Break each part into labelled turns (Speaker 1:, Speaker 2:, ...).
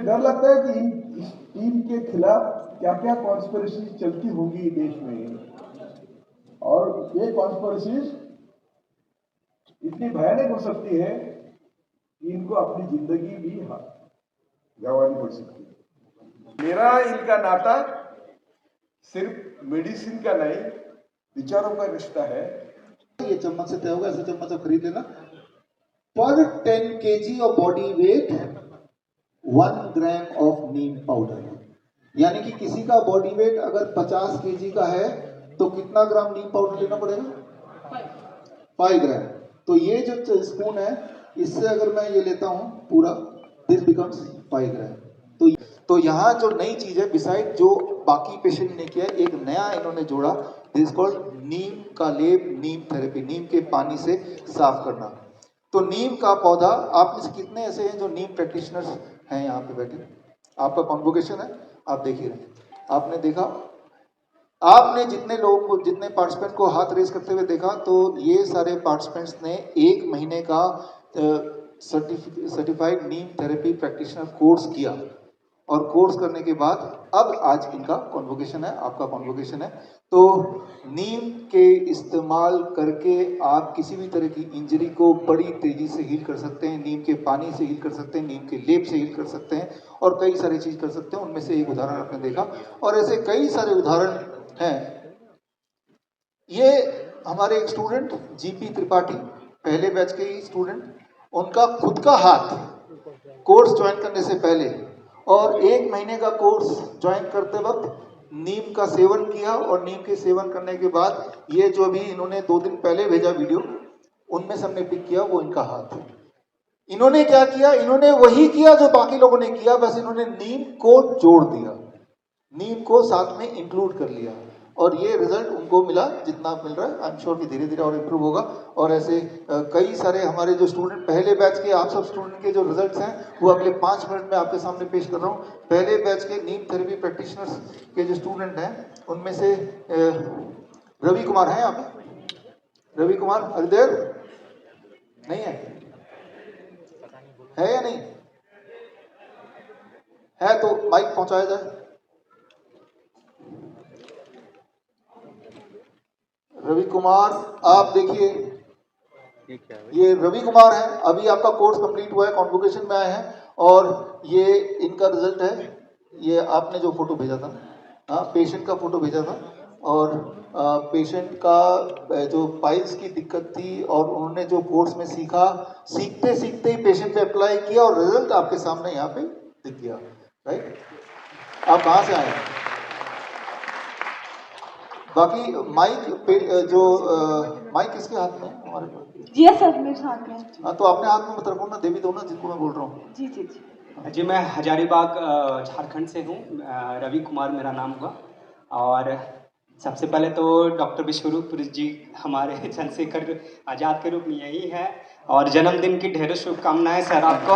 Speaker 1: मुझे डर लगता है कि इस टीम के खिलाफ क्या क्या कॉन्स्पिरेसी चलती होगी देश में, और ये कॉन्स्पिरेसी इतनी भयानक हो सकती है कि इनको अपनी जिंदगी भी गंवानी पड़ सकती है। मेरा इनका नाता सिर्फ मेडिसिन का नहीं, विचारों का रिश्ता है।
Speaker 2: ये चम्मच से तय होगा, ऐसे चम्मच आप खरीद लेना। पर 10 kg of body weight 1 gram of Neem powder, यानी कि किसी का बॉडी वेट अगर 50 kg का है तो कितना ग्राम नीम पाउडर लेना पड़ेगा? 5 ग्राम। तो ये जो स्पून है, इससे अगर मैं ये लेता हूं पूरा, दिस बिकम्स 5 ग्राम। तो यहाँ जो नई चीज है, बिसाइड जो बाकी पेशेंट ने किया, एक नया इन्होंने जोड़ा, दिस कॉल्ड नीम का लेप, नीम थेरेपी, नीम के पानी से साफ करना। तो नीम का पौधा, आप में से कितने ऐसे हैं जो नीम प्रैक्टिशनर्स हैं यहाँ पे बैठे? आपका कॉन्वोकेशन है, आप देख ही रहे, आपने देखा, आपने जितने लोगों को, जितने पार्टिसिपेंट को हाथ रेस करते हुए देखा, तो ये सारे पार्टिसिपेंट्स ने 1 महीने का certified neem therapy practitioner course किया, और कोर्स करने के बाद अब आज इनका कॉन्वोकेशन है, आपका कॉन्वोकेशन है। तो नीम के इस्तेमाल करके आप किसी भी तरह की इंजरी को बड़ी तेजी से हील कर सकते हैं, नीम के पानी से हील कर सकते हैं, नीम के लेप से हील कर सकते हैं, और कई सारी चीज कर सकते हैं। उनमें से एक उदाहरण आपने देखा, और ऐसे कई सारे उदाहरण हैं। ये हमारे एक स्टूडेंट जीपी त्रिपाठी, पहले बैच के ही स्टूडेंट, उनका खुद का हाथ कोर्स ज्वाइन करने से पहले और 1 महीने का कोर्स ज्वाइन करते वक्त नीम का सेवन किया, और नीम के सेवन करने के बाद ये जो भी इन्होंने 2 दिन पहले भेजा वीडियो, उनमें से हमने पिक किया, वो इनका हाथ है। इन्होंने क्या किया? इन्होंने वही किया जो बाकी लोगों ने किया, बस इन्होंने नीम को जोड़ दिया, नीम को साथ में इंक्लूड कर लिया, और ये रिजल्ट उनको मिला जितना मिल रहा है। आई एम श्योर कि धीरे धीरे और इम्प्रूव होगा। और ऐसे कई सारे हमारे जो स्टूडेंट, पहले बैच के आप सब स्टूडेंट के जो रिजल्ट्स हैं, वो अगले 5 मिनट में आपके सामने पेश कर रहा हूँ। पहले बैच के नीम थेरेपी प्रैक्टिशनर्स के जो स्टूडेंट हैं, उनमें से रवि कुमार हैं यहाँ पे? रवि कुमार अरिदेव नहीं है या नहीं है? तो माइक पहुंचाया जाए। रवि कुमार, आप देखिए, ये रवि कुमार है, अभी आपका कोर्स कंप्लीट हुआ है, कॉन्वोकेशन में आए हैं, और ये इनका रिजल्ट है। ये आपने जो फोटो भेजा था, हाँ, पेशेंट का फोटो भेजा था, और पेशेंट का जो पाइल्स की दिक्कत थी, और उन्होंने जो कोर्स में सीखा, सीखते सीखते ही पेशेंट पे अप्लाई किया, और रिजल्ट आपके सामने यहाँ पे दिख गया। राइट, आप कहाँ से आए? बाकी माइक जो माइक किसके हाथ में है? हमारे पास
Speaker 3: जी सर, मेरे हाथ में।
Speaker 2: हाँ, तो अपने हाथ में मत रखो ना, देवी दो ना जिनको मैं बोल रहा हूँ।
Speaker 3: जी जी जी
Speaker 4: जी, मैं हजारीबाग झारखंड से हूँ। रवि कुमार मेरा नाम हुआ। और सबसे पहले तो डॉक्टर विश्वरूप जी हमारे चंद्रशेखर आज़ाद के रूप में यही है, और जन्मदिन की ढेरों शुभकामनाएं सर आपको।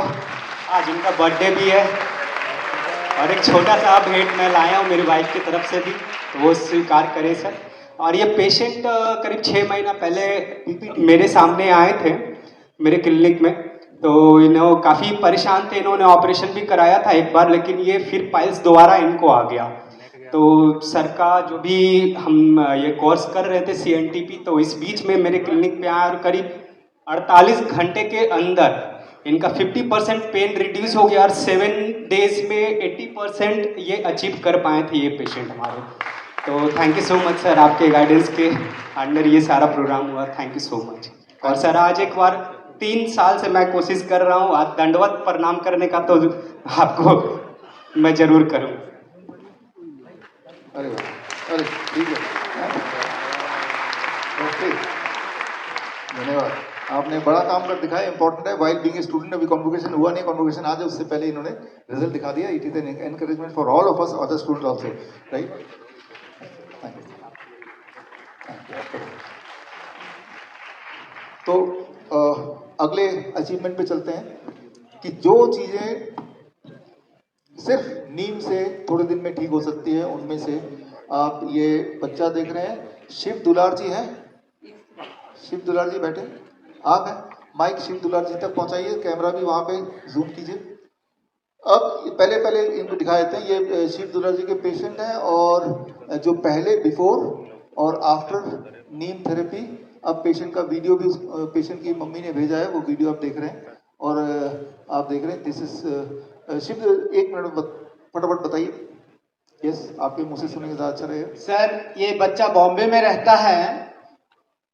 Speaker 4: आज इनका बर्थडे भी है, और एक छोटा सा भेंट मैं लाया हूँ मेरी वाइफ की तरफ से भी, तो वो स्वीकार करें सर। और ये पेशेंट करीब 6 महीना पहले मेरे सामने आए थे मेरे क्लिनिक में, तो इन्हों काफ़ी परेशान थे, इन्होंने ऑपरेशन भी कराया था एक बार, लेकिन ये फिर पाइल्स दोबारा इनको आ गया। तो सर का जो भी हम ये कोर्स कर रहे थे CNTP, तो इस बीच में मेरे क्लिनिक पे आया, और करीब 48 घंटे के अंदर इनका 50% पेन रिड्यूस हो गया, और 7 डेज में 80% ये अचीव कर पाए थे ये पेशेंट हमारे। तो thank you so much sir, आपके गाइडेंस के अंडर ये सारा प्रोग्राम हुआ, थैंक यू सो मच। और सर आज एक बार 3 साल से मैं कोशिश कर रहा हूँ, आज दंडवत प्रणाम करने का तो आपको मैं जरूर करूँ।
Speaker 2: अरे अरे ठीक है, ओके, धन्यवाद। आपने बड़ा काम कर दिखाया, इंपॉर्टेंट है। वाइल बीइंग ए स्टूडेंट, अभी कॉन्वोकेशन हुआ नहीं, कॉन्वोकेशन आज है, उससे पहले इन्होंने रिजल्ट दिखा दिया। It is an encouragement for all of us other student also, right? तो अगले अचीवमेंट पे चलते हैं, कि जो चीजें सिर्फ नीम से थोड़े दिन में ठीक हो सकती है, उनमें से आप ये बच्चा देख रहे हैं, शिव दुलार जी हैं। शिव दुलार जी बैठे, आप हैं? माइक शिव दुलार जी तक पहुंचाइए, कैमरा भी वहां पे जूम कीजिए। अब पहले इनको दिखा देते हैं। ये शिव दुर्गा जी के पेशेंट हैं और जो पहले बिफोर और आफ्टर नीम थेरेपी, अब पेशेंट का वीडियो भी पेशेंट की मम्मी ने भेजा है, वो वीडियो आप देख रहे हैं। और आप देख रहे हैं दिस इज शिव, एक मिनट फटाफट बताइए। यस, आपके मुंह से सुनेंगे ज़्यादा अच्छा रहेगा।
Speaker 5: सर, ये बच्चा बॉम्बे में रहता है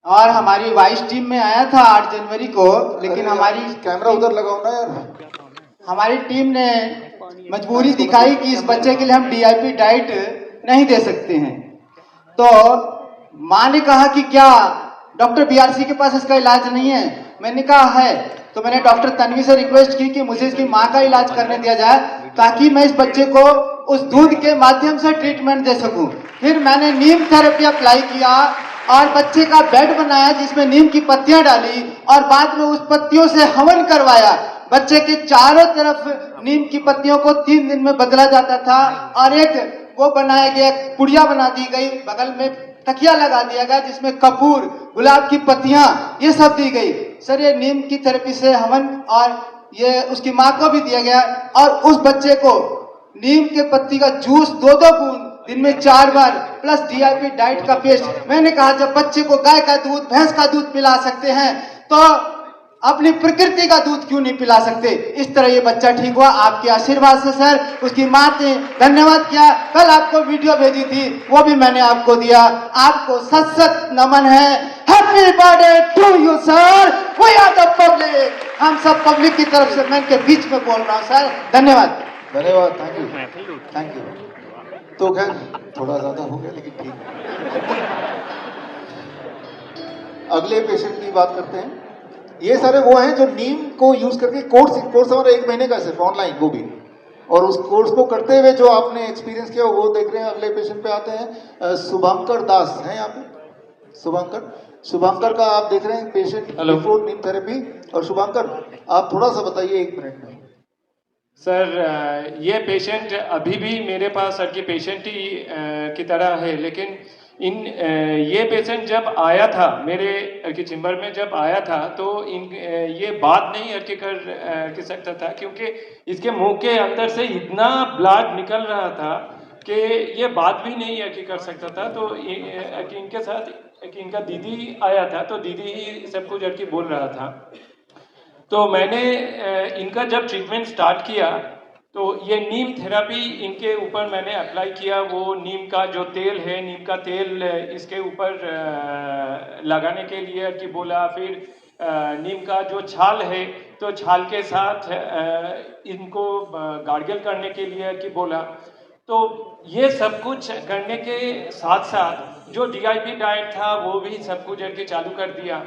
Speaker 5: और हमारी वाइस टीम में आया था 8 जनवरी को, लेकिन हमारी
Speaker 2: कैमरा उधर लगाओ ना यार।
Speaker 5: हमारी टीम ने मजबूरी दिखाई कि इस बच्चे के लिए हम डीआईपी डाइट नहीं दे सकते हैं। तो माँ ने कहा कि क्या डॉक्टर बीआरसी के पास इसका इलाज नहीं है? मैंने कहा है। तो मैंने डॉक्टर तन्वी से रिक्वेस्ट की कि मुझे इसकी माँ का इलाज करने दिया जाए ताकि मैं इस बच्चे को उस दूध के माध्यम से ट्रीटमेंट दे सकूं। फिर मैंने नीम थेरेपी अप्लाई किया और बच्चे का बेड बनाया जिसमें नीम की पत्तियां डाली और बाद में उस पत्तियों से हवन करवाया। बच्चे के चारों तरफ नीम की पत्तियों को 3 दिन में बदला जाता था और एक वो बनाया गया, पुड़िया बना दी गई, बगल में तकिया लगा दिया गया जिसमें कपूर, गुलाब की पत्तियां, ये सब दी गई। सर, ये नीम की थेरेपी से हवन और ये उसकी माँ को भी दिया गया और उस बच्चे को नीम के पत्ती का जूस 2-2 बूंद दिन में 4 बार प्लस डीआईपी डाइट का पेस्ट। मैंने कहा जब बच्चे को गाय का दूध, भैंस का दूध पिला सकते हैं तो अपनी प्रकृति का दूध क्यों नहीं पिला सकते? इस तरह ये बच्चा ठीक हुआ आपके आशीर्वाद से सर। उसकी माँ ने धन्यवाद किया। कल आपको वीडियो भेजी थी, वो भी मैंने आपको दिया। आपको सत सत नमन है। Happy birthday to you sir. We are the public. हम सब पब्लिक की तरफ से, मैं इनके बीच में बोल रहा हूँ सर। धन्यवाद।
Speaker 2: धन्यवाद, थैंक यू। तो खैर थोड़ा ज्यादा हो गया लेकिन ठीक है। अगले पेशेंट की बात करते हैं। ये सारे वो हैं जो नीम को यूज करके कोर्स हमारा 1 महीने का सिर्फ ऑनलाइन, वो भी, और उस कोर्स को करते हुए जो आपने एक्सपीरियंस किया वो देख रहे हैं। अगले पेशेंट पे आते हैं। शुभंकर दास हैं यहाँ पे। शुभंकर का आप देख रहे हैं पेशेंट बिफोर नीम थेरेपी। और शुभंकर, आप थोड़ा सा बताइए 1 मिनट में।
Speaker 6: सर, ये पेशेंट अभी भी मेरे पास सर की पेशेंट ही की तरह है, लेकिन ये पेशेंट जब आया था मेरे की चैम्बर में, जब आया था तो ये बात नहीं अर्की कर सकता था क्योंकि इसके मुंह के अंदर से इतना ब्लड निकल रहा था कि ये बात भी नहीं अर्की कर सकता था। तो इनके साथ इनका दीदी आया था, तो दीदी ही सब कुछ अर्की बोल रहा था। तो मैंने इनका जब ट्रीटमेंट स्टार्ट किया तो ये नीम थेरेपी इनके ऊपर मैंने अप्लाई किया। वो नीम का जो तेल है, नीम का तेल इसके ऊपर लगाने के लिए कि बोला। फिर नीम का जो छाल है तो छाल के साथ इनको गार्गल करने के लिए कि बोला। तो ये सब कुछ करने के साथ साथ जो डीआईपी डाइट था वो भी सब कुछ करके चालू कर दिया।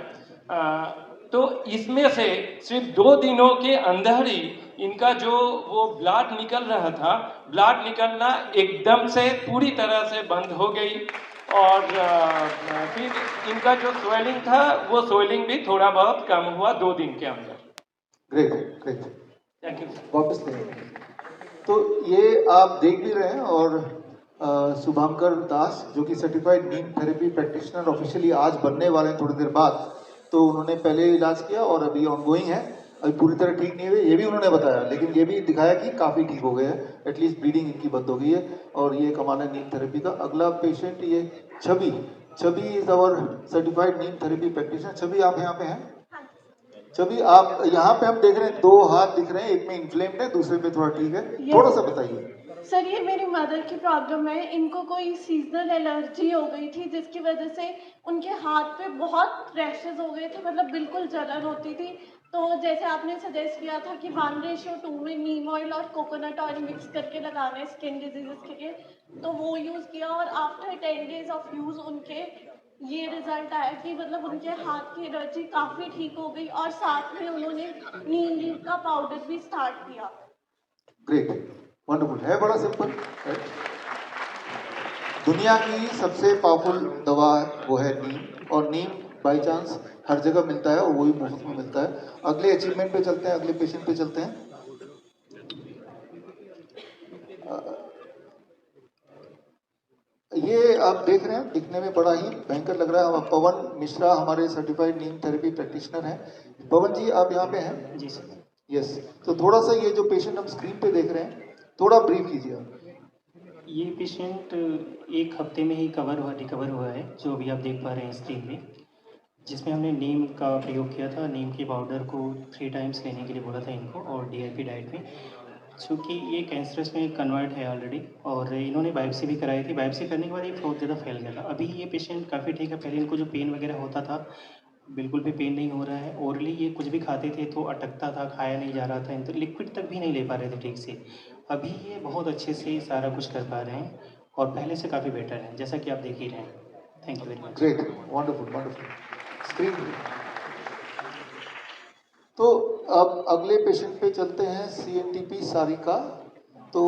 Speaker 6: तो इसमें से सिर्फ 2 दिनों के अंदर ही इनका जो वो ब्लड निकल रहा था, ब्लड निकलना एकदम से पूरी तरह से बंद हो गई। और फिर इनका जो स्वेलिंग था वो स्वेलिंग भी थोड़ा बहुत कम हुआ 2 दिन के अंदर।
Speaker 2: ग्रेट।
Speaker 6: Thank you.
Speaker 2: वापस ले। तो ये आप देख भी रहे हैं। और शुभंकर दास जो कि certified neem therapy practitioner officially आज बनने वाले हैं थोड़ी देर बाद। तो उन्होंने पहले इलाज किया और अभी ऑनगोइंग है। अभी पूरी तरह ठीक नहीं हुए ये भी उन्होंने बताया, लेकिन ये भी दिखाया कि काफ़ी ठीक हो गए हैं। एटलीस्ट ब्लीडिंग इनकी बंद हो गई है और ये कमाल है नीम थेरेपी का। अगला पेशेंट ये Chhavi is our certified neem therapy practitioner. Chhavi, आप यहाँ पे हैं? छवि, आप यहाँ पे हम देख रहे हैं 2 हाथ दिख रहे हैं, एक में इन्फ्लेम्ड है, दूसरे पे थोड़ा ठीक है। थोड़ा सा बताइए
Speaker 3: सर। ये मेरी मदर की प्रॉब्लम है। इनको कोई सीजनल एलर्जी हो गई थी जिसकी वजह से उनके हाथ पे बहुत रैशेज हो गए थे, मतलब बिल्कुल जलन होती थी। तो जैसे आपने सजेस्ट किया था कि 1:2 में नीम ऑयल और कोकोनट ऑयल मिक्स करके लगाना है स्किन डिजीजेस के लिए, तो वो यूज़ किया और आफ्टर 10 डेज ऑफ यूज़ उनके ये रिजल्ट आया कि मतलब उनके हाथ की एलर्जी काफ़ी ठीक हो गई और साथ में उन्होंने नीम लीव का पाउडर भी स्टार्ट किया।
Speaker 2: ग्रेट, वंडरफुल है। बड़ा सिंपल। दुनिया की सबसे पावरफुल दवा वो है नीम, और नीम बाय चांस हर जगह मिलता है और वो भी मुफ्त में मिलता है। अगले अचीवमेंट पे चलते हैं, अगले पेशेंट पे चलते हैं। ये आप देख रहे हैं, दिखने में बड़ा ही भयंकर लग रहा है। पवन मिश्रा हमारे सर्टिफाइड नीम थेरेपी प्रैक्टिशनर हैं। पवन जी, आप यहाँ पे हैं?
Speaker 4: जी सर।
Speaker 2: यस, तो थोड़ा सा ये जो पेशेंट हम स्क्रीन पे देख रहे हैं, थोड़ा ब्रीफ कीजिए आप।
Speaker 7: ये पेशेंट एक हफ्ते में ही रिकवर हुआ है, जो अभी आप देख पा रहे हैं स्क्रीन में, जिसमें हमने नीम का प्रयोग किया था। नीम के पाउडर को 3 टाइम्स लेने के लिए बोला था इनको, और डीआईपी डाइट में, चूँकि ये कैंसरस में कन्वर्ट है ऑलरेडी, और इन्होंने बायोप्सी भी कराई थी। बायोप्सी करने के बाद ये बहुत ज़्यादा फैल गया था। अभी ये पेशेंट काफ़ी ठीक है। पहले इनको जो पेन वगैरह होता था, बिल्कुल भी पेन नहीं हो रहा है। ओरली ये कुछ भी खाते थे तो अटकता था, खाया नहीं जा रहा था, इनको लिक्विड तक भी नहीं ले पा रहे थे ठीक से। अभी ये बहुत अच्छे से सारा कुछ कर पा रहे हैं और पहले से काफ़ी बेटर है, जैसा कि आप देख ही रहे हैं। Thank you very much.
Speaker 2: Great, wonderful wonderful. Screen तो अब अगले पेशेंट पे चलते हैं, CNTP सारिका। तो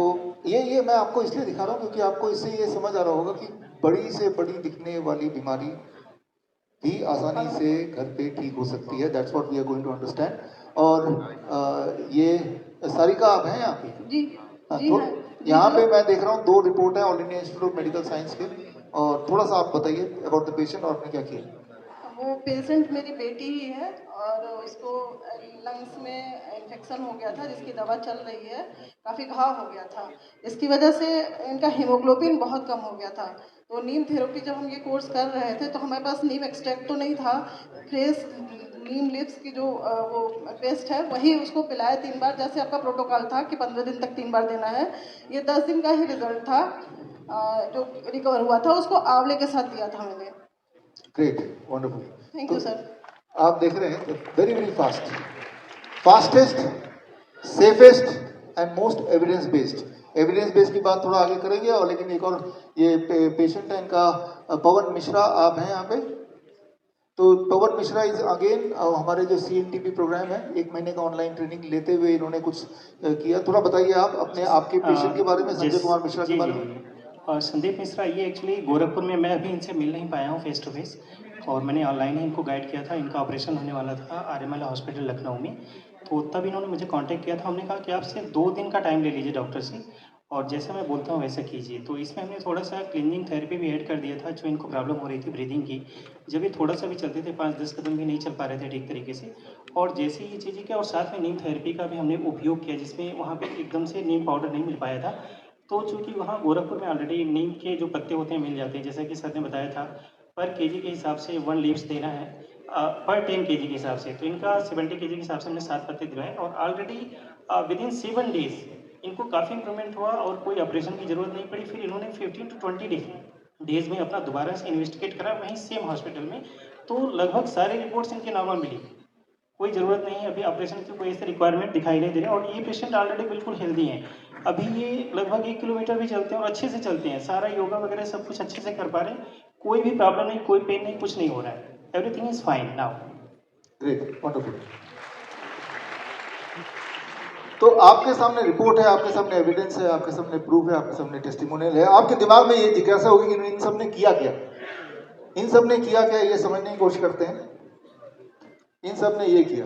Speaker 2: ये मैं आपको इसलिए दिखा रहा हूँ क्योंकि आपको इससे ये समझ आ रहा होगा कि बड़ी से बड़ी दिखने वाली बीमारी भी आसानी से घर पे ठीक हो सकती है। That's what we are going to understand. और ये सारिका आप हैं यहाँ पे?
Speaker 3: जी
Speaker 2: हाँ,
Speaker 3: जी
Speaker 2: तो
Speaker 3: हाँ,
Speaker 2: यहाँ
Speaker 3: जी,
Speaker 2: पे मैं देख रहा हूँ 2 रिपोर्ट है all India institute of medical science के, और थोड़ा सा आप बताइए अबाउट द पेशेंट और आपने क्या किया।
Speaker 8: वो पेशेंट मेरी बेटी ही है और उसको लंग्स में इन्फेक्शन हो गया था, जिसकी दवा चल रही है। काफ़ी घाव हो गया था, इसकी वजह से इनका हीमोग्लोबिन बहुत कम हो गया था। तो नीम थेरेपी जब हम ये कोर्स कर रहे थे तो हमारे पास नीम एक्सट्रैक्ट तो नहीं था, फ्रेश नीम लीव्स की जो वो पेस्ट है वही उसको पिलाया 3 बार, जैसे आपका प्रोटोकॉल था कि 15 दिन तक 3 बार देना है। ये 10 दिन का ही रिजल्ट था। जो रिकवर हुआ था उसको आंवले के साथ दिया था मैंने।
Speaker 2: Great, wonderful.
Speaker 8: Thank you sir.
Speaker 2: आप देख रहे हैं very very fastest, safest and most evidence based. Evidence based की बात थोड़ा आगे करेंगे, और लेकिन एक और ये पेशेंट है इनका पवन मिश्रा, आप हैं यहाँ पे? तो पवन मिश्रा इज अगेन हमारे जो CNTP प्रोग्राम है, 1 महीने का ऑनलाइन ट्रेनिंग लेते हुए इन्होंने कुछ किया। थोड़ा बताइए आप अपने आपके पेशेंट के बारे में, संजय कुमार मिश्रा के बारे में।
Speaker 7: संदीप मिश्रा, ये एक्चुअली गोरखपुर में, मैं अभी इनसे मिल नहीं पाया हूँ फेस टू फेस, और मैंने ऑनलाइन ही इनको गाइड किया था। इनका ऑपरेशन होने वाला था RML हॉस्पिटल लखनऊ में, तो तब इन्होंने मुझे कांटेक्ट किया था। हमने कहा कि आप सिर्फ 2 दिन का टाइम ले लीजिए डॉक्टर से, और जैसा मैं बोलता हूँ वैसा कीजिए। तो इसमें हमने थोड़ा सा क्लीनिंग थेरेपी भी ऐड कर दिया था, जो इनको प्रॉब्लम हो रही थी ब्रीदिंग की। जब ये थोड़ा सा भी चलते थे, 5-10 कदम भी नहीं चल पा रहे थे ठीक तरीके से, और जैसे ये चीज़ें किया, और साथ में नीम थेरेपी का भी हमने उपयोग किया, जिसमें वहाँ पे एकदम से नीम पाउडर नहीं मिल पाया था। तो चूँकि वहाँ गोरखपुर में ऑलरेडी नीम के जो पत्ते होते हैं मिल जाते हैं, जैसा कि सर ने बताया था, पर केजी के हिसाब से 1 लीव्स देना है, पर 10 केजी के हिसाब से। तो इनका 70 केजी के हिसाब से हमने 7 पत्ते दिलवाए, और ऑलरेडी विदिन 7 डेज इनको काफ़ी इंप्रूवमेंट हुआ और कोई ऑपरेशन की ज़रूरत नहीं पड़ी। फिर इन्होंने 15 to 20 डेज में अपना दोबारा से इन्वेस्टिगेट करा वहीं सेम हॉस्पिटल में, तो लगभग सारी रिपोर्ट्स इनके नॉर्मल मिली। कोई ज़रूरत नहीं है अभी ऑपरेशन की, कोई ऐसे रिक्वायरमेंट दिखाई नहीं दे रही, और ये पेशेंट ऑलरेडी बिल्कुल हेल्दी हैं। अभी ये लगभग 1 किलोमीटर भी चलते हैं और अच्छे से चलते हैं, सारा योगा वगैरह सब कुछ अच्छे से कर पा रहे हैं। कोई भी प्रॉब्लम नहीं, कोई पेन नहीं, कुछ नहीं हो रहा है। Everything is fine now.
Speaker 2: Great, wonderful. तो आपके सामने रिपोर्ट है, आपके सामने एविडेंस है, आपके सामने प्रूफ है, आपके सामने टेस्टिमोनियल है। आपके दिमाग में ये जिज्ञासा होगी कि इन सब ने किया क्या, इन सब ने किया क्या, ये समझने की कोशिश करते हैं। इन सब ने ये किया,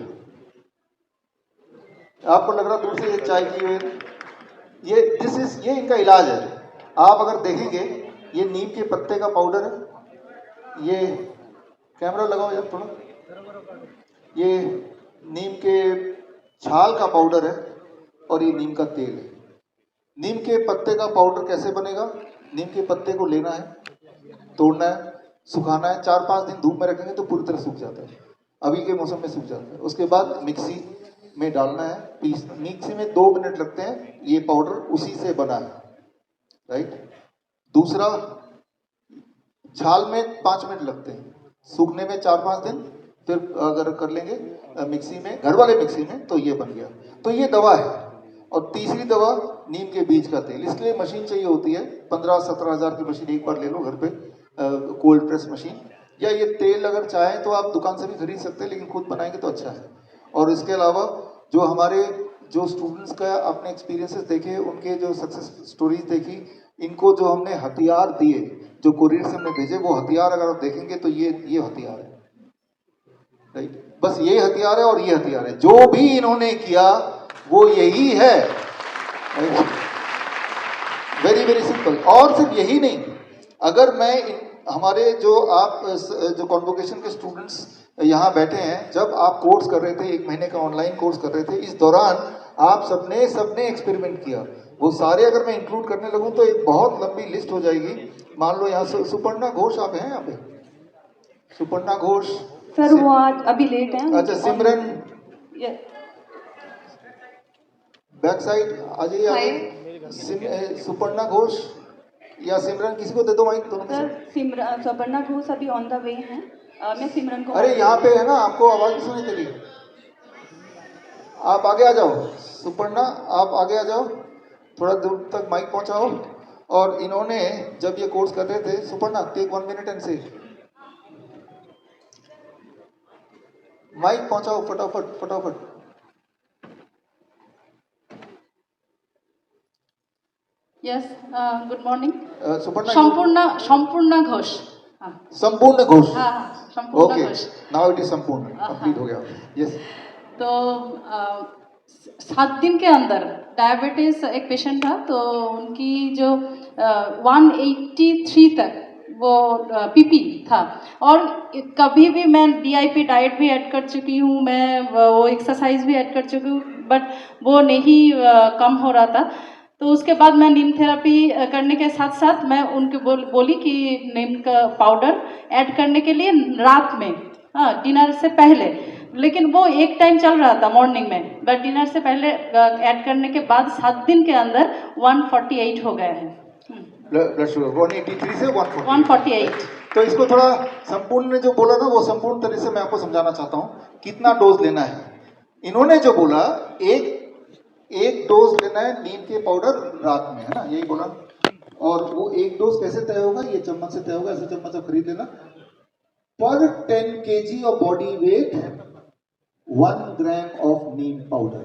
Speaker 2: आपको लग रहा दूर से ये चाय की हुई, ये इनका इलाज है। आप अगर देखेंगे, ये नीम के पत्ते का पाउडर है, ये कैमरा लगाओ यार थोड़ा, ये नीम के छाल का पाउडर है, और ये नीम का तेल है। नीम के पत्ते का पाउडर कैसे बनेगा? नीम के पत्ते को लेना है, तोड़ना है, सुखाना है, 4-5 दिन धूप में रखेंगे तो पूरी तरह सूख जाता है, अभी के मौसम में सूख जाता है। उसके बाद मिक्सी में डालना है, मिक्सी में 2 मिनट लगते हैं, ये पाउडर उसी से बना है, राइट। दूसरा, छाल में 5 मिनट लगते हैं, सूखने में 4-5 दिन, फिर अगर कर लेंगे मिक्सी में, घर वाले मिक्सी में, तो ये बन गया। तो ये दवा है। और तीसरी दवा नीम के बीज का तेल, इसके लिए मशीन चाहिए होती है, 15-17 हज़ार की मशीन एक बार ले लो घर पे, कोल्ड प्रेस मशीन। या ये तेल अगर चाहें तो आप दुकान से भी खरीद सकते हैं, लेकिन खुद बनाएंगे तो अच्छा है। और इसके अलावा जो हमारे जो स्टूडेंट्स का आपने एक्सपीरियंसेस देखे, उनके जो सक्सेस स्टोरीज देखी, इनको जो हमने हथियार दिए, जो कुरियर से हमने भेजे, वो हथियार अगर आप देखेंगे तो ये हथियार है, राइट। बस ये हथियार है और ये हथियार है, जो भी इन्होंने किया वो यही है, वेरी वेरी सिंपल। और सिर्फ यही नहीं, अगर मैं हमारे जो आप जो कॉन्वोकेशन के स्टूडेंट्स यहाँ बैठे हैं, जब आप कोर्स कर रहे थे, 1 महीने का ऑनलाइन कोर्स कर रहे थे, इस दौरान आप सबने एक्सपेरिमेंट किया। वो सारे अगर मैं इंक्लूड करने लगूँ तो एक बहुत लंबी लिस्ट हो जाएगी। मान लो यहाँ से सुपर्णा घोष आप हैं यहाँ पे? सुपर्णा घोष
Speaker 9: सर वो आज अभी लेट हैं।
Speaker 2: अच्छा, सिमरन बैक साइड आ जाइए आगे। सुपर्णा घोष या सिमरन, किसी को दे दो माइक दोनों में से।
Speaker 9: सुपर्णा घोष अभी ऑन द वे हैं। मैं सिमरन को।
Speaker 2: अरे यहाँ पे है ना, आपको आवाज नहीं सुनी चली, आप आगे आ जाओ। सुपर्णा आप आगे आ जाओ, थोड़ा दूर तक माइक पहुंचाओ। और इन्होंने जब ये कोर्स कर रहे थे, सुपर्णा टेक 1 मिनट एंड से माइक पहुंचाओ फटाफट फटाफट।
Speaker 10: Yes, good morning.
Speaker 2: सुपर्णा
Speaker 10: संपूर्ण घोष।
Speaker 2: संपूर्ण घोष।
Speaker 10: हाँ, संपूर्ण
Speaker 2: okay,
Speaker 10: Ghosh.
Speaker 2: Now it is संपूर्ण, कंप्लीट हो गया। यस।
Speaker 10: तो 7 दिन के अंदर डायबिटीज एक पेशेंट था, तो उनकी जो 183 तक वो पीपी था। और कभी भी मैं DIP डाइट भी ऐड कर चुकी हूँ, मैं वो एक्सरसाइज भी ऐड कर चुकी हूँ, बट वो नहीं कम हो रहा था। तो उसके बाद मैं नीम थेरेपी करने के साथ साथ मैं उनको बोली कि नीम का पाउडर ऐड करने के लिए रात में, हाँ, डिनर से पहले। लेकिन वो एक टाइम चल रहा था मॉर्निंग में, बट डिनर से पहले ऐड करने के बाद 7 दिन के अंदर 148 हो गया है।
Speaker 2: ब्लड शुगर 183 से
Speaker 10: 148।
Speaker 2: तो इसको थोड़ा संपूर्ण ने जो बोला ना, वो संपूर्ण तरह से मैं आपको समझाना चाहता हूँ कितना डोज लेना है। इन्होंने जो बोला, एक डोज लेना है नीम के पाउडर रात में, है ना, यही बोला। और वो एक डोज कैसे तय होगा, ये चम्मच से तय होगा, ऐसे चम्मच आप खरीद लेना। पर 10 kg of body weight 1 gram of Neem powder.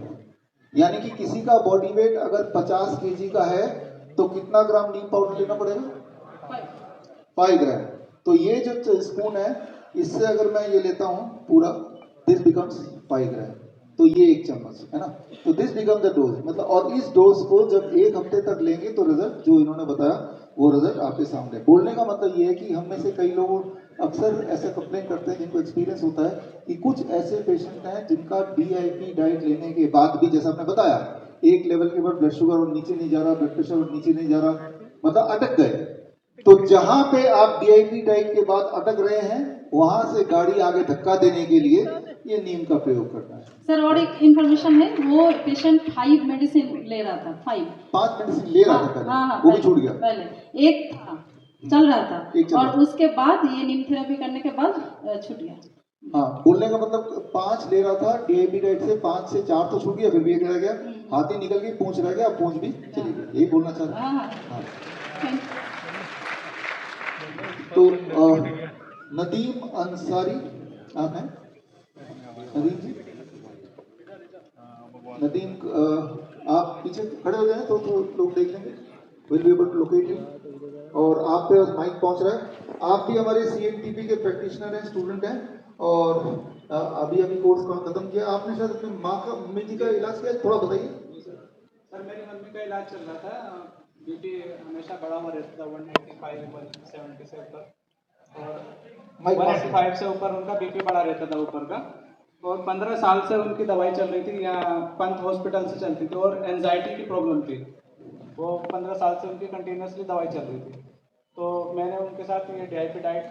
Speaker 2: यानी कि किसी का बॉडी वेट अगर 50 kg का है तो कितना ग्राम नीम पाउडर लेना पड़ेगा? 5 ग्राम। तो ये जो स्पून है, इससे अगर मैं ये लेता हूं पूरा, दिस बिकम्स 5 ग्राम। तो ये 1 चम्मच है ना, तो दिस बिकम द डोज। मतलब और इस डोज को जब 1 हफ्ते तक लेंगे तो रिजल्ट जो इन्होंने बताया वो रिजल्ट आपके सामने। बोलने का मतलब ये है कि हम में से कई लोग अक्सर ऐसा कंप्लेन करते हैं, जिनको एक्सपीरियंस होता है कि कुछ ऐसे पेशेंट हैं जिनका DIP डाइट लेने के बाद भी, जैसा आपने बताया, एक लेवल के बाद ब्लड शुगर और नीचे नहीं जा रहा, ब्लड प्रेशर और नीचे नहीं जा रहा, मतलब अटक गए। तो जहां पे आप DIP डाइट के बाद अटक रहे हैं, वहां से गाड़ी आगे धक्का देने के लिए ये नीम का प्रयोग करना है।
Speaker 10: सर और एक इन्फॉर्मेशन है, वो पेशेंट 5 मेडिसिन ले रहा था, 5
Speaker 2: मेडिसिन ले रहा था पहले।
Speaker 10: हाँ,
Speaker 2: वो भी छूट गया।
Speaker 10: पहले एक था, चल रहा था, और उसके बाद ये नीम थेरेपी करने के बाद छूट गया।
Speaker 2: हाँ, बोलने का मतलब 5 ले रहा था DIP डाइट से, 5 से 4 तो छूट गया, फिर भी 1 रह गया, हाथी निकल गई, पूंछ रह गया, पूंछ भी चली गई, यही बोलना चाह रहा हूँ। तो नदीम अंसारी आप हैं? नदीम जी, नदीम आप पीछे खड़े हो जाएं तो लोग देख लेंगे, will be able to locate you. और आप पे माइक पहुंच रहा है। आप भी हमारे CNTP के प्रैक्टिशनर हैं, स्टूडेंट हैं, और अभी कोर्स खत्म किया आपने। शायद अपनी माँ का, मम्मी जी का इलाज किया, थोड़ा बताइए।
Speaker 11: सर मेरी मम्मी का इलाज चल रहा था, BP हमेशा बढ़ा हुआ रहता था, 195 170 से ऊपर, और 185 से ऊपर उनका BP बढ़ा रहता था ऊपर का। और 15 साल से उनकी दवाई चल रही थी, यहाँ पंत हॉस्पिटल से चलती थी, और एंजाइटी की प्रॉब्लम थी, वो 15 साल से उनकी कंटिन्यूसली दवाई चल रही थी। तो मैंने उनके साथ ये DIP डाइट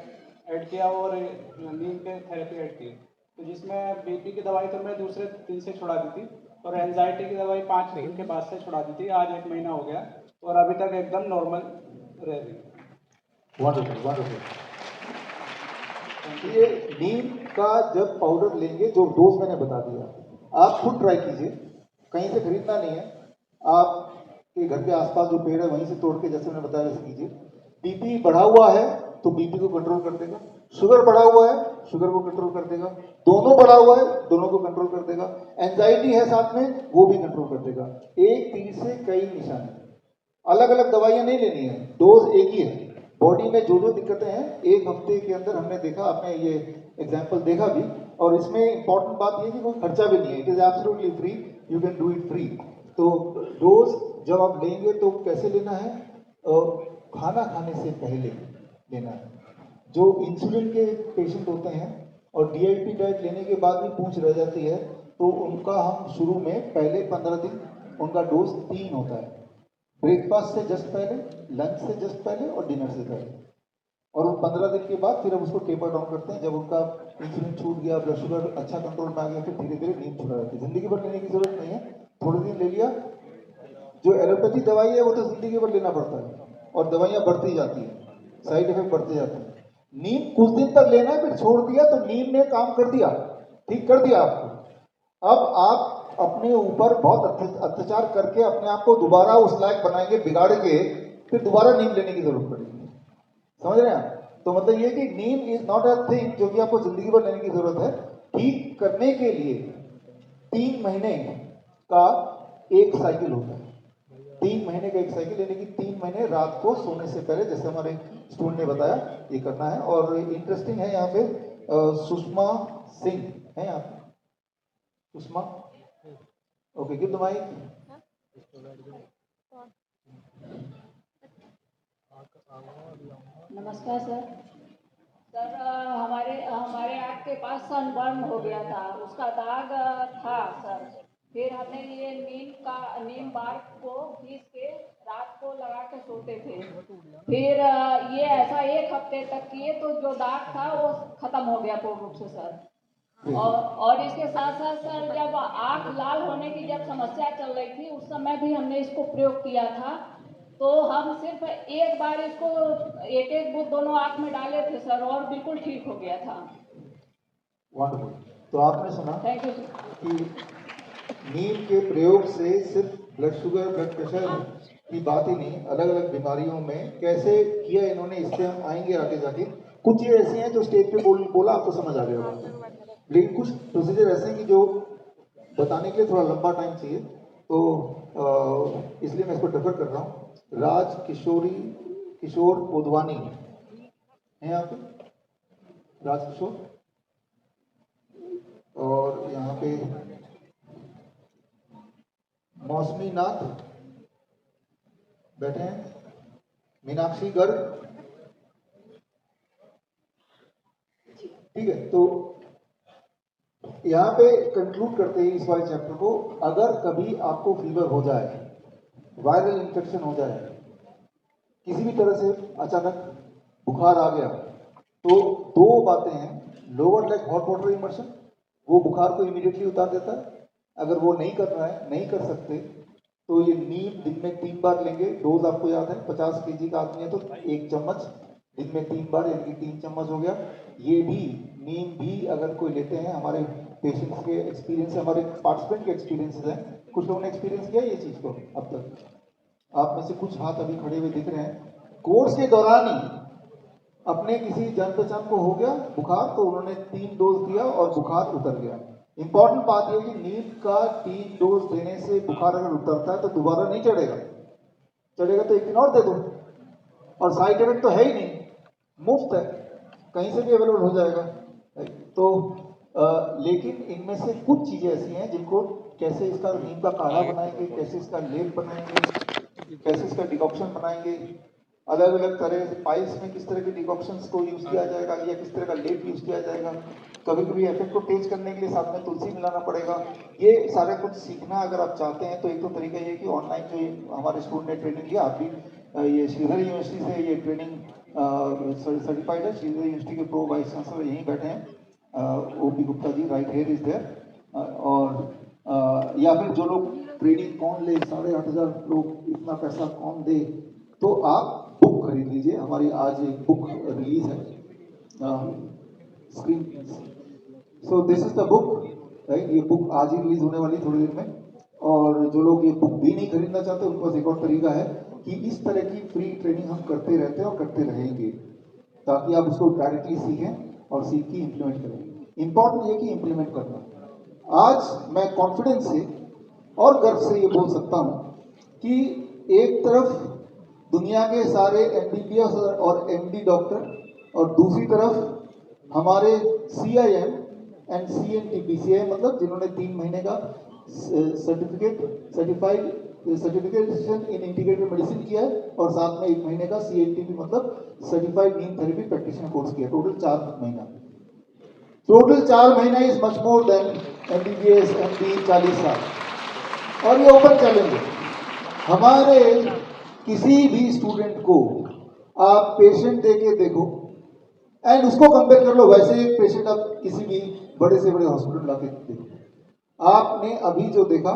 Speaker 11: ऐड किया और नीम के थेरेपी ऐड की, तो जिसमें BP की दवाई तो मैं दूसरे दिन से छुड़ा दी थी, और एंजाइटी की दवाई 5 दिन के बाद से छुड़ा दी थी। आज 1 महीना हो गया और अभी तक एकदम नॉर्मल रह रही।
Speaker 2: वंडरफुल। ये नीम का जब पाउडर लेंगे, जो डोज मैंने बता दिया, आप खुद ट्राई कीजिए, कहीं से खरीदना नहीं है, आपके घर के आसपास जो पेड़ है वहीं से तोड़ के, जैसे मैंने बताया वैसे कीजिए। BP बढ़ा हुआ है तो BP को कंट्रोल कर देगा, शुगर बढ़ा हुआ है शुगर को कंट्रोल कर देगा, दोनों बढ़ा हुआ है दोनों को कंट्रोल कर देगा, एंजाइटी है साथ में वो भी कंट्रोल कर देगा। एक तीर से कई निशाने, अलग अलग दवाइयां नहीं लेनी है, डोज एक ही है। बॉडी में जो दिक्कतें हैं 1 हफ्ते के अंदर हमने देखा, आपने ये एग्जाम्पल देखा भी, और इसमें इंपॉर्टेंट बात ये है कि कोई खर्चा भी नहीं है, it is absolutely free, you can do it free. तो डोज जब आप लेंगे तो कैसे लेना है, खाना खाने से पहले लेना है। जो इंसुलिन के पेशेंट होते हैं और डीआईपी डाइट लेने के बाद भी पूंछ रह जाती है, तो उनका हम शुरू में पहले 15 दिन उनका डोज 3 होता है, ब्रेकफास्ट से जस्ट पहले, लंच से जस्ट पहले और डिनर से पहले। और उन 15 दिन के बाद फिर हम उसको टेपर डाउन करते हैं। जब उनका इंसुलिन छूट गया, ब्लड शुगर अच्छा कंट्रोल में आ गया, फिर धीरे धीरे नींद छुड़ा जाती है। जिंदगी भर लेने की जरूरत नहीं है, थोड़े दिन ले लिया। जो एलोपैथी दवाई है वो तो जिंदगी भर लेना पड़ता है और दवाइयाँ बढ़ती जाती हैं, साइड इफेक्ट बढ़ते जाते हैं। नीम कुछ दिन तक लेना है, फिर छोड़ दिया तो नीम ने काम कर दिया, ठीक कर दिया आपको। अब आप अपने ऊपर बहुत अत्याचार करके अपने आप को दोबारा उस लायक बनाएंगे, बिगाड़ेंगे, फिर दोबारा नीम लेने की जरूरत पड़ेगी। समझ रहे हैं? तो मतलब ये कि नीम इज नॉट अ थिंग जो कि आपको जिंदगी भर लेने की जरूरत है। ठीक करने के लिए 3 महीने का एक साइकिल होता है। 3 महीने का एक साइकिल, यानी कि 3 महीने रात को सोने से पहले, जैसे हमारे स्टूडेंट ने बताया, ये करना है। और इंटरेस्टिंग है यहाँ पे सुषमा सिंह है यहाँ पे। Sushma, okay, give the mic.
Speaker 12: नमस्कार सर, हमारे आँख के पास सनबर्न हो गया था, उसका दाग था सर। फिर हमने ये नीम बार्क को घिस के रात को लगा के सोते थे। फिर ये ऐसा 1 हफ्ते तक किए तो जो दाग था वो खत्म हो गया पूर्ण रूप से सर। और इसके साथ साथ सर, जब आँख लाल होने की जब समस्या चल रही थी उस समय भी हमने इसको प्रयोग किया था। तो हम सिर्फ एक बार इसको एक बूंद दोनों आँख में डाले थे सर और बिल्कुल ठीक हो गया था।
Speaker 2: वंडरफुल। तो आपने सुना
Speaker 12: थैंक यू
Speaker 2: कि नीम के प्रयोग से सिर्फ ब्लड शुगर, ब्लड प्रेशर की बात ही नहीं, अलग अलग बीमारियों में कैसे किया इन्होंने। इससे हम आएंगे आगे जाके। कुछ चीज़ें ऐसी हैं जो स्टेज पे बोला आपको समझ आ गया, लेकिन कुछ प्रोसीजर ऐसे हैं कि जो बताने के लिए थोड़ा लंबा टाइम चाहिए, तो इसलिए मैं इसको डिफर कर रहा हूँ। किशोर पोदवानी है यहाँ पे, राजकिशोर। और यहाँ पे मौसमी नाथ बैठे हैं, मीनाक्षी गर्ग, ठीक है। तो यहाँ पे कंक्लूड करते हैं इस वाले चैप्टर को। अगर कभी आपको फीवर हो जाए, वायरल इन्फेक्शन हो जाए, किसी भी तरह से अचानक बुखार आ गया, तो 2 बातें हैं। Lower leg hot water immersion, वो बुखार को इमीडिएटली उतार देता है। अगर वो नहीं कर रहा है, नहीं कर सकते, तो ये नीम दिन में 3 बार लेंगे। डोज आपको याद है, 50 kg का आदमी है तो 1 चम्मच दिन में 3 बार, यानी कि 3 चम्मच हो गया। ये भी नीम भी अगर कोई लेते हैं, हमारे पेशेंट्स के एक्सपीरियंस, हमारे पार्टिसिपेंट के एक्सपीरियंसेस हैं, कुछ लोगों ने एक्सपीरियंस किया ये चीज़ को अब तक। आप में से कुछ हाथ अभी खड़े हुए दिख रहे हैं। कोर्स के दौरान ही अपने किसी जान पहचान को हो गया बुखार, तो उन्होंने 3 डोज दिया और बुखार उतर गया। इंपॉर्टेंट बात यह कि नीम का 3 डोज देने से बुखार अगर उतरता है तो दोबारा नहीं चढ़ेगा, चढ़ेगा तो 1 दिन और दे दो। और साइड इफेक्ट तो है ही नहीं, मुफ्त है, कहीं से भी अवेलेबल हो जाएगा। तो लेकिन इनमें से कुछ चीजें ऐसी हैं जिनको कैसे इसका नीम का काढ़ा बनाएंगे, कैसे इसका लेप बनाएंगे, कैसे इसका डिकॉक्शन बनाएंगे, अलग अलग तरह से पाइल्स में किस तरह के डिकॉक्शंस को यूज किया जाएगा या किस तरह का लेप यूज किया जाएगा। कभी कभी इफेक्ट को तेज करने के लिए साथ में तुलसी मिलाना पड़ेगा। ये सारे कुछ सीखना अगर आप चाहते हैं तो एक तो तरीका ये कि ऑनलाइन जो हमारे स्टूडेंट ने ट्रेनिंग लिया, आप भी ये श्रीधर यूनिवर्सिटी से ये ट्रेनिंग सर्टिफाइड है। श्रीधर यूनिवर्सिटी के प्रो वाइस चांसलर यहीं बैठे हैं, OP Gupta ji, right here is there. और या फिर जो लोग ट्रेनिंग कौन ले, 8,500 लोग, इतना पैसा कौन दे, तो आप बुक खरीद लीजिए। हमारी आज एक बुक रिलीज है, screen. So this is the book, right. ये बुक आज ही रिलीज होने वाली थोड़ी देर में। और जो लोग ये बुक भी नहीं खरीदना चाहते उनके पास एक और तरीका है कि इस तरह की फ्री ट्रेनिंग हम करते रहते हैं और करते रहेंगे, ताकि आप उसको डायरेक्टली सीखें और सीख के इम्प्लीमेंट करें। इंपॉर्टेंट ये कि इम्प्लीमेंट करना। आज मैं कॉन्फिडेंस से और गर्व से ये बोल सकता हूँ कि एक तरफ दुनिया के सारे MBBS और MD डॉक्टर और दूसरी तरफ हमारे CIM एंड CNTP, मतलब जिन्होंने 3 महीने का सर्टिफाइड सर्टिफिकेशन इन इंटीग्रेटेड मेडिसिन किया है और साथ में 1 महीने का CNTP मतलब certified neem therapy practitioner course किया, टोटल 4 महीना। टोटल 4 महीना is much more than MBBS MD 40 साल। और ये ओपन चैलेंज है हमारे किसी भी स्टूडेंट को, आप पेशेंट दे के देखो एंड उसको कंपेयर कर लो वैसे एक पेशेंट आप किसी भी बड़े से बड़े हॉस्पिटल लाके देखो। आपने अभी जो देखा,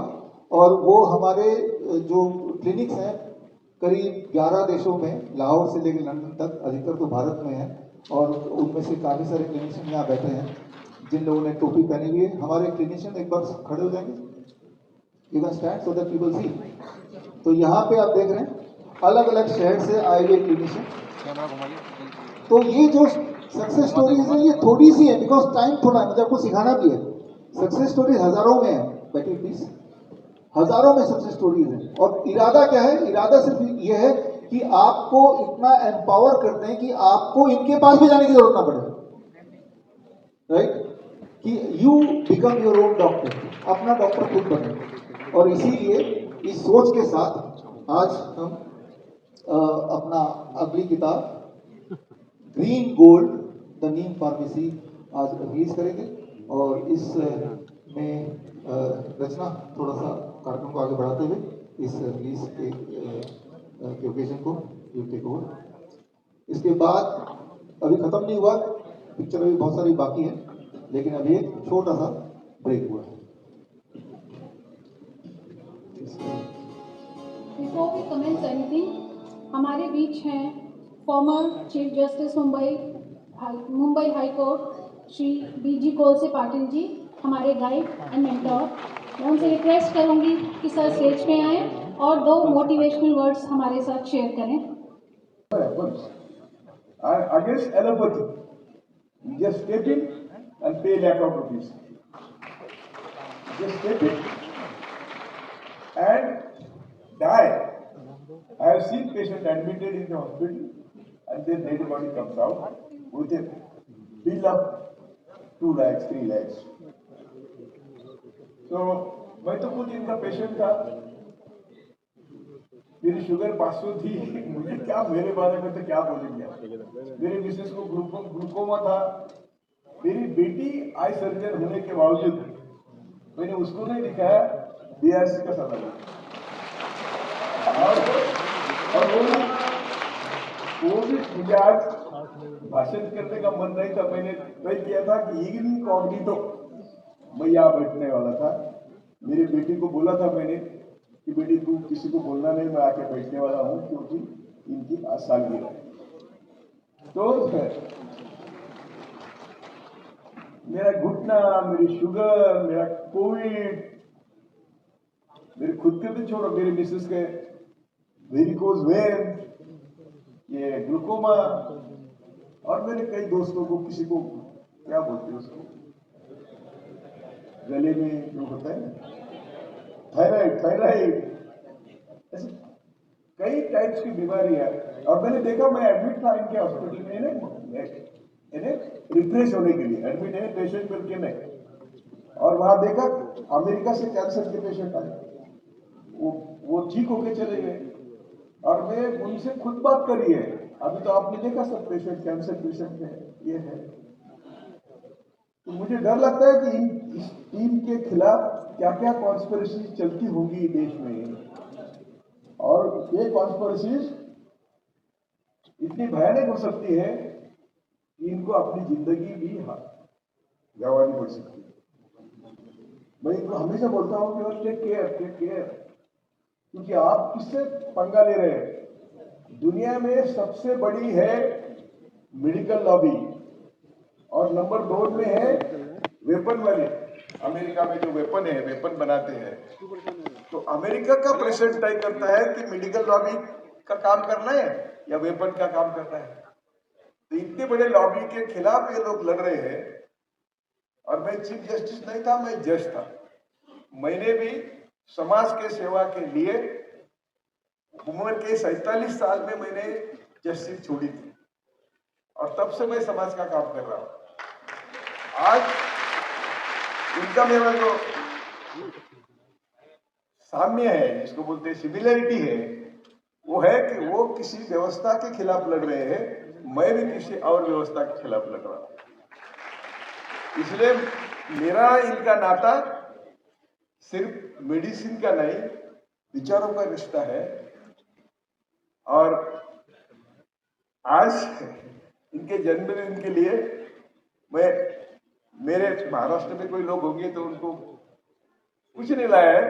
Speaker 2: और वो हमारे जो क्लिनिक्स हैं करीब 11 देशों में, लाहौर से लेकर लंदन तक, अधिकतर तो भारत में है, और उनमें से काफ़ी सारे क्लिनिशियन यहाँ बैठे हैं जिन लोगों ने टोपी पहनी हुई है। हमारे क्लिनिशियन एक बार खड़े हो जाएंगे, you can stand so that people see. तो यहाँ पे आप देख रहे हैं अलग अलग शहर से आए हुए क्लिनिशियन। तो ये जो सक्सेस स्टोरीज है ये थोड़ी सी है, बिकॉज टाइम थोड़ा है, मुझे आपको सिखाना भी है। सक्सेस स्टोरी हजारों में है, बैठिए प्लीज, हजारों में सक्सेस स्टोरीज है। और इरादा क्या है? इरादा सिर्फ ये है कि आपको इतना एम्पावर करते हैं कि आपको इनके पास भी जाने की जरूरत ना पड़े, राइट? कि you become your own doctor, अपना डॉक्टर खुद बने। और इसीलिए इस सोच के साथ आज हम अपना अगली किताब green gold the Neem pharmacy आज रिलीज करेंगे। और इस में रचना थोड़ा सा कार्यक्रम को आगे बढ़ाते हुए इस रिलीज के ओकेजन को यू टेक ओवर। इसके बाद अभी खत्म नहीं हुआ, पिक्चर अभी बहुत सारी बाकी है, लेकिन अभी एक छोटा सा ब्रेक हुआ है।
Speaker 13: Before we commence anything, हमारे बीच हैं former chief justice Mumbai high court Shri BG Kolse Patil ji, हमारे गाइड एंड मेंटोर। मैं उनसे रिक्वेस्ट करूंगी कि सर स्टेज पे आएँ और 2 मोटिवेशनल वर्ड्स हमारे साथ शेयर करें।
Speaker 1: Against allopathy, you just step in and pay lakh of rupees. Just step in and die. I have seen patients admitted in the hospital and their dead body comes out with a bill of 2 lakhs, 3 lakhs. तो मैं तो खुद इनका patient था, मेरी sugar 500 थी, मुझे क्या, मेरे बारे में तो क्या बोलेंगे। मेरी मिसेस को ग्लूकोमा था, मेरी बेटी आई सर्जन होने के बावजूद मैंने उसको नहीं दिखाया, BRC का सलाह दिया। और वो भी मुझे आज भाषण करने का मन नहीं था। मैंने तय किया था कि इनकॉग्निटो मैं यहाँ बैठने वाला था। मेरी बेटी को बोला था मैंने कि बेटी तू किसी को बोलना नहीं, मैं आके बैठने वाला हूँ, क्योंकि इनकी आज सालगिरह है। तो मेरा घुटना, मेरी शुगर, मेरा कोविड, मेरे खुद के तो छोड़ो, मेरे मिसेस के वेरिकोज वेन, ये ग्लूकोमा, और मेरे कई दोस्तों को, किसी को क्या बोलते हैं उसको, गले में जो होता है थायराइड, ऐसे कई टाइप्स की बीमारी है। और मैंने देखा, मैं एडमिट था इनके हॉस्पिटल में इन्हें रिफ्रेश होने के लिए एडमिट है, पेशेंट करके नहीं। और वहां देखा अमेरिका से कैंसर के पेशेंट आए, वो ठीक होके चले गए। और मैं उनसे खुद बात करी है, अभी तो आपने देखा सब पेशेंट कैंसर पेशेंट है, ये है। तो मुझे डर लगता है कि इस टीम के खिलाफ क्या क्या कॉन्स्पिरेसी चलती होगी देश में, और ये कॉन्स्पिरेसी इतनी भयानक हो सकती है कि इनको अपनी जिंदगी भी गंवानी पड़ सकती है। मैं इनको हमेशा बोलता हूँ कि टेक केयर, क्योंकि आप किससे पंगा ले रहे हैं। दुनिया में सबसे बड़ी है मेडिकल लॉबी, और नंबर 2 में है वेपन वाले। अमेरिका में जो वेपन है, वेपन बनाते हैं, तो अमेरिका का प्रेसिडेंट तय करता है कि मेडिकल लॉबी का काम करना है या वेपन का काम करना है। तो इतने बड़े लॉबी के खिलाफ ये लोग लड़ रहे हैं। और मैं चीफ जस्टिस नहीं था, मैं जज था। मैंने भी समाज के सेवा के लिए उम्र के 47 साल में मैंने जस्टिस छोड़ी थी, और तब से मैं समाज का काम कर रहा हूं। आज इनका मेरा जो साम्य है, जिसको बोलते हैं सिमिलरिटी है, वो है कि वो किसी व्यवस्था के खिलाफ लड़ रहे हैं, मैं भी किसी और व्यवस्था के खिलाफ लड़ रहा हूं। इसलिए मेरा इनका नाता सिर्फ मेडिसिन का नहीं, विचारों का रिश्ता है। और आज इनके जन्मदिन के लिए मैं, मेरे महाराष्ट्र में कोई लोग होंगे तो उनको कुछ नहीं लाया है,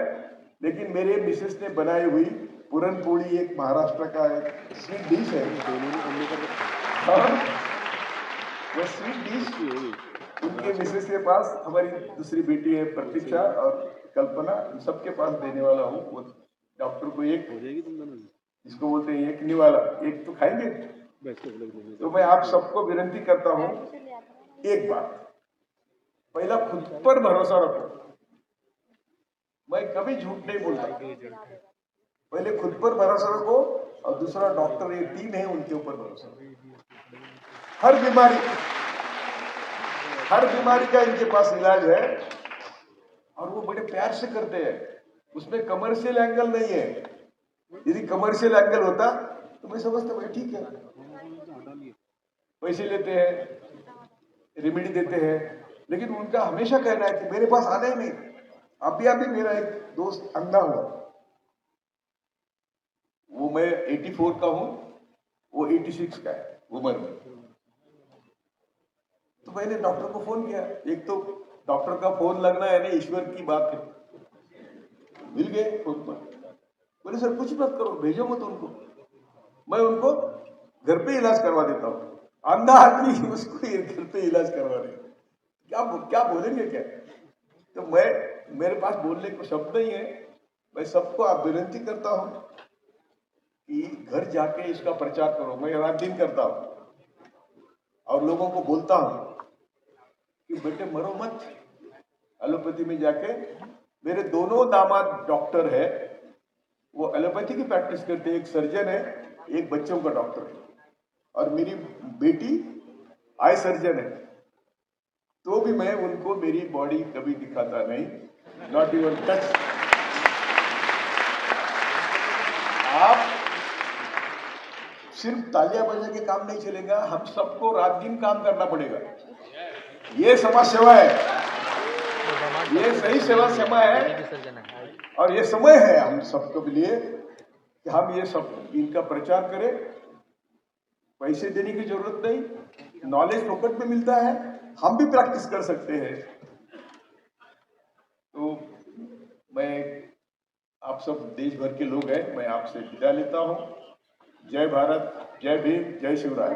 Speaker 1: लेकिन मेरे मिसेस ने बनाई हुई पूरन पोली, एक महाराष्ट्र का एक स्वीट डिश है, और वो स्वीट डिश उनके मिसेस के पास, हमारी दूसरी बेटी है प्रतीक्षा और कल्पना, इन सबके पास देने वाला हूँ। वो डॉक्टर को एक, इसको बोलते हैं एक निवाला, एक तो खाएंगे। तो मैं आप सबको विनती करता हूँ, एक बात, पहला खुद पर भरोसा रखो। मैं कभी झूठ नहीं बोलता, पहले खुद पर भरोसा रखो, और दूसरा डॉक्टर, ये टीम है उनके ऊपर भरोसा रखो। हर बीमारी का इनके पास इलाज है, और वो बड़े प्यार से करते हैं, उसमें कमर्शियल एंगल नहीं है। यदि कमर्शियल एंगल होता तो मैं समझता भाई ठीक है, पैसे लेते हैं, रेमेडी देते हैं, लेकिन उनका हमेशा कहना है कि मेरे पास आना ही नहीं। अभी मेरा एक दोस्त अंधा हुआ, वो मैं 84 का हूं, वो 86 का है उम्र में। तो मैंने डॉक्टर को फोन किया, एक तो डॉक्टर का फोन लगना है ना ईश्वर की बात है, मिल गए फोन पर। बोले सर कुछ मत करो, भेजो मत उनको, मैं उनको घर पे इलाज करवा देता हूँ। अंधा आदमी उसको घर पे इलाज करवा रहे, क्या बोलेंगे क्या? तो मेरे पास बोलने को शब्द नहीं है। मैं सबको आप विनती करता हूँ कि घर जाके इसका प्रचार करो। मैं रात दिन करता हूँ और लोगों को बोलता हूँ कि बेटे मरो मत, एलोपैथी में जाके। मेरे दोनों दामाद डॉक्टर है, वो एलोपैथी की प्रैक्टिस करते हैं, एक सर्जन है, एक बच्चों का डॉक्टर है, और मेरी बेटी आई सर्जन है। तो भी मैं उनको मेरी बॉडी कभी दिखाता नहीं, नॉट इवन टच। आप सिर्फ तालियां बजा के काम नहीं चलेगा, हम सबको रात दिन काम करना पड़ेगा। ये समाज सेवा है, ये सही सेवा है, और ये समय है हम सबके लिए कि हम ये सब इनका प्रचार करें। पैसे देने की जरूरत नहीं, नॉलेज फोकट में मिलता है, हम भी प्रैक्टिस कर सकते हैं। तो मैं, आप सब देश भर के लोग हैं, मैं आपसे विदा लेता हूं। जय भारत, जय भीम, जय शिवराय।